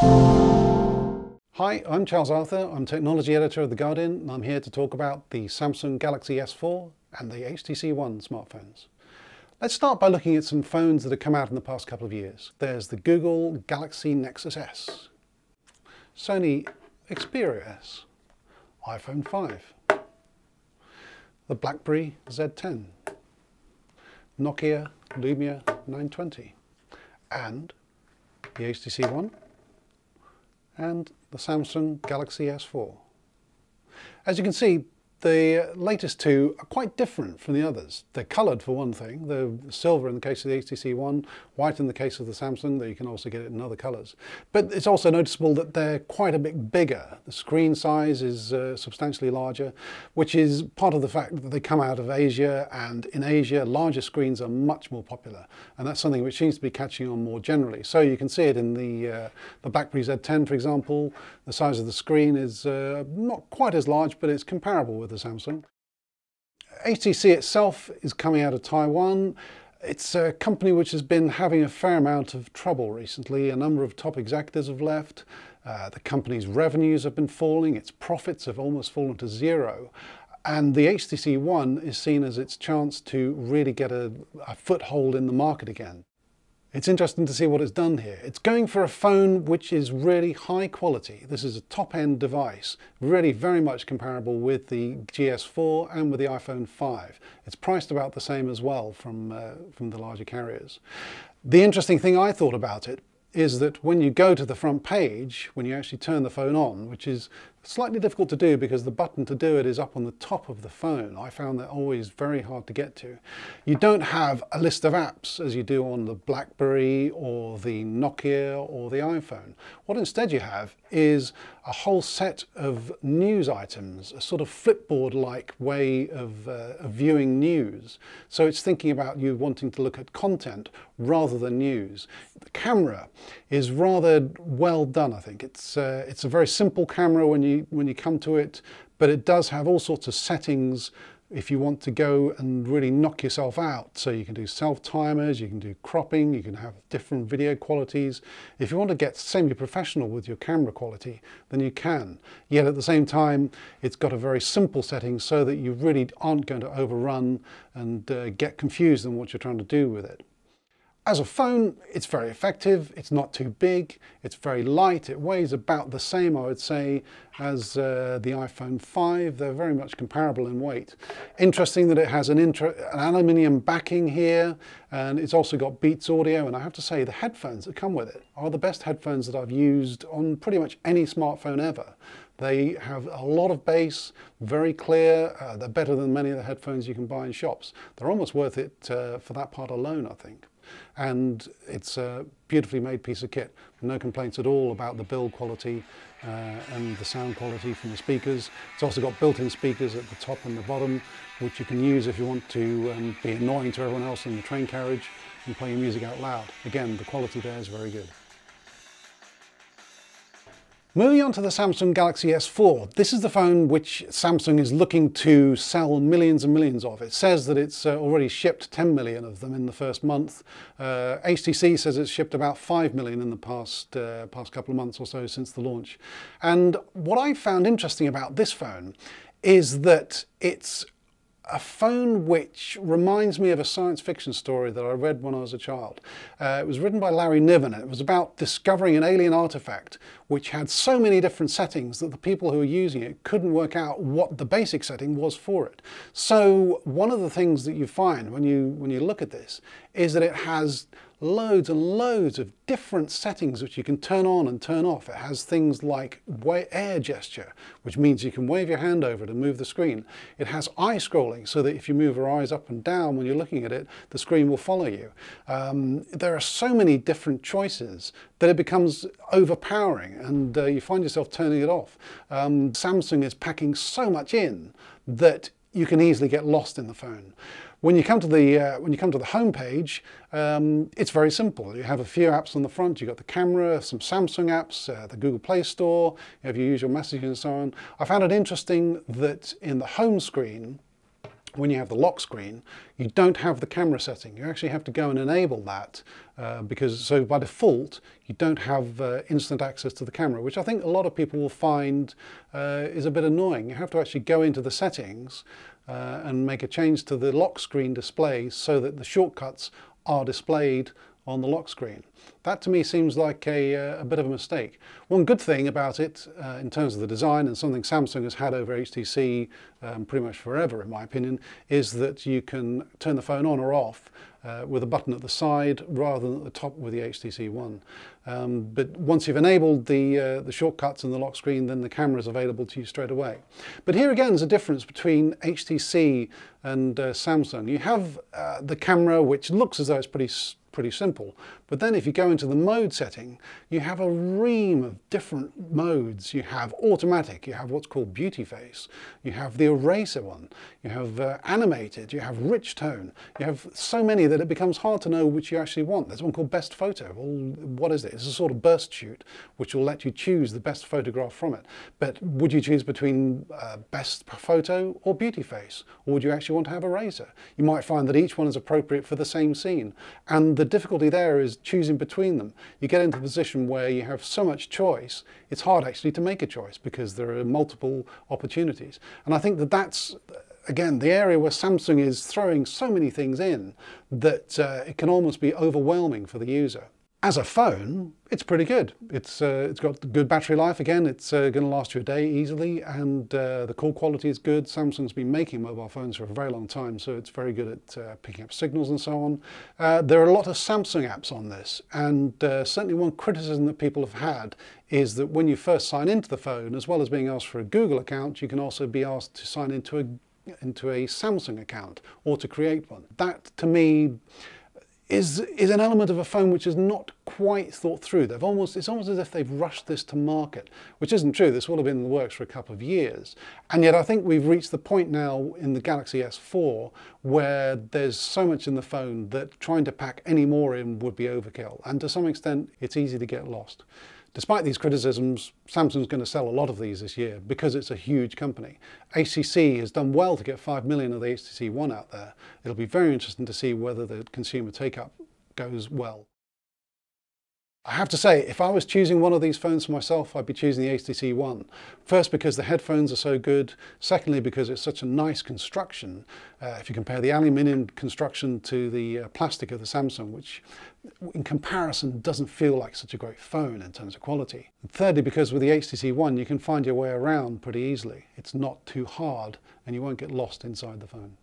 Hi, I'm Charles Arthur. I'm Technology Editor of The Guardian, and I'm here to talk about the Samsung Galaxy S4 and the HTC One smartphones. Let's start by looking at some phones that have come out in the past couple of years. There's the Google Galaxy Nexus S, Sony Xperia S, iPhone 5, the BlackBerry Z10, Nokia Lumia 920, and the HTC One, and the Samsung Galaxy S4. As you can see, the latest two are quite different from the others. They're coloured for one thing. They're silver in the case of the HTC One, white in the case of the Samsung, though you can also get it in other colours. But it's also noticeable that they're quite a bit bigger. The screen size is substantially larger, which is part of the fact that they come out of Asia, and in Asia larger screens are much more popular, and that's something which seems to be catching on more generally. So you can see it in the BlackBerry Z10, for example. The size of the screen is not quite as large, but it's comparable with the Samsung. HTC itself is coming out of Taiwan. It's a company which has been having a fair amount of trouble recently. A number of top executives have left. The company's revenues have been falling. Its profits have almost fallen to zero. And the HTC One is seen as its chance to really get a foothold in the market again. It's interesting to see what it's done here. It's going for a phone which is really high quality. This is a top-end device, really very much comparable with the GS4 and with the iPhone 5. It's priced about the same as well from the larger carriers. The interesting thing I thought about it is that when you go to the front page, when you actually turn the phone on, which is slightly difficult to do because the button to do it is up on the top of the phone. I found that always very hard to get to. You don't have a list of apps as you do on the BlackBerry or the Nokia or the iPhone. What instead you have is a whole set of news items, a sort of flipboard-like way of viewing news. So it's thinking about you wanting to look at content rather than news. The camera is rather well done, I think. It's a very simple camera when you come to it, but it does have all sorts of settings if you want to go and really knock yourself out. So you can do self-timers, you can do cropping, you can have different video qualities. If you want to get semi-professional with your camera quality, then you can. Yet at the same time, it's got a very simple setting so that you really aren't going to overrun and get confused in what you're trying to do with it. As a phone, it's very effective, it's not too big, it's very light, it weighs about the same, I would say, as the iPhone 5. They're very much comparable in weight. Interesting that it has an aluminium backing here, and it's also got Beats audio, and I have to say the headphones that come with it are the best headphones that I've used on pretty much any smartphone ever. They have a lot of bass, very clear, they're better than many of the headphones you can buy in shops. They're almost worth it for that part alone, I think. And it's a beautifully made piece of kit. No complaints at all about the build quality and the sound quality from the speakers. It's also got built-in speakers at the top and the bottom, which you can use if you want to be annoying to everyone else in the train carriage and play your music out loud. Again, the quality there is very good. Moving on to the Samsung Galaxy S4, this is the phone which Samsung is looking to sell millions and millions of. It says that it's already shipped 10 million of them in the first month. HTC says it's shipped about 5 million in the past couple of months or so since the launch. And what I found interesting about this phone is that it's a phone which reminds me of a science fiction story that I read when I was a child. It was written by Larry Niven, and it was about discovering an alien artifact which had so many different settings that the people who were using it couldn't work out what the basic setting was for it. So one of the things that you find when you look at this is that it has loads and loads of different settings which you can turn on and turn off. It has things like air gesture, which means you can wave your hand over to move the screen. It has eye scrolling, so that if you move your eyes up and down when you're looking at it, the screen will follow you. There are so many different choices that it becomes overpowering, and you find yourself turning it off. Samsung is packing so much in that you can easily get lost in the phone. When you come to the home page, it's very simple. You have a few apps on the front. You've got the camera, some Samsung apps, the Google Play Store, if you use your messaging and so on. I found it interesting that in the home screen, when you have the lock screen, you don't have the camera setting. You actually have to go and enable that so by default, you don't have instant access to the camera, which I think a lot of people will find is a bit annoying. You have to actually go into the settings and make a change to the lock screen display so that the shortcuts are displayed on the lock screen. That to me seems like a bit of a mistake. One good thing about it in terms of the design, and something Samsung has had over HTC pretty much forever in my opinion, is that you can turn the phone on or off with a button at the side rather than at the top with the HTC One. But once you've enabled the shortcuts and the lock screen, then the camera is available to you straight away. But here again is a difference between HTC and Samsung. You have the camera, which looks as though it's pretty simple, but then if you go into the mode setting, you have a ream of different modes. You have automatic, you have what's called beauty face, you have the eraser one, you have animated, you have rich tone, you have so many that it becomes hard to know which you actually want. There's one called best photo. Well, what is it? It's a sort of burst shoot which will let you choose the best photograph from it. But would you choose between best photo or beauty face, or would you actually want to have eraser? You might find that each one is appropriate for the same scene, and the difficulty there is choosing between them. You get into a position where you have so much choice, it's hard actually to make a choice because there are multiple opportunities. And I think that that's, again, the area where Samsung is throwing so many things in that it can almost be overwhelming for the user. As a phone, it's pretty good. It's got good battery life. Again, it's going to last you a day easily, and the call quality is good. Samsung's been making mobile phones for a very long time, so it's very good at picking up signals and so on. There are a lot of Samsung apps on this, and certainly one criticism that people have had is that when you first sign into the phone, as well as being asked for a Google account, you can also be asked to sign into a Samsung account or to create one. That, to me, is an element of a phone which is not quite thought through. It's almost as if they've rushed this to market, which isn't true. This will have been in the works for a couple of years. And yet I think we've reached the point now in the Galaxy S4 where there's so much in the phone that trying to pack any more in would be overkill. And to some extent, it's easy to get lost. Despite these criticisms, Samsung's going to sell a lot of these this year because it's a huge company. HTC has done well to get 5 million of the HTC One out there. It'll be very interesting to see whether the consumer take-up goes well. I have to say, if I was choosing one of these phones for myself, I'd be choosing the HTC One. First, because the headphones are so good. Secondly, because it's such a nice construction. If you compare the aluminium construction to the plastic of the Samsung, which in comparison doesn't feel like such a great phone in terms of quality. And thirdly, because with the HTC One, you can find your way around pretty easily. It's not too hard, and you won't get lost inside the phone.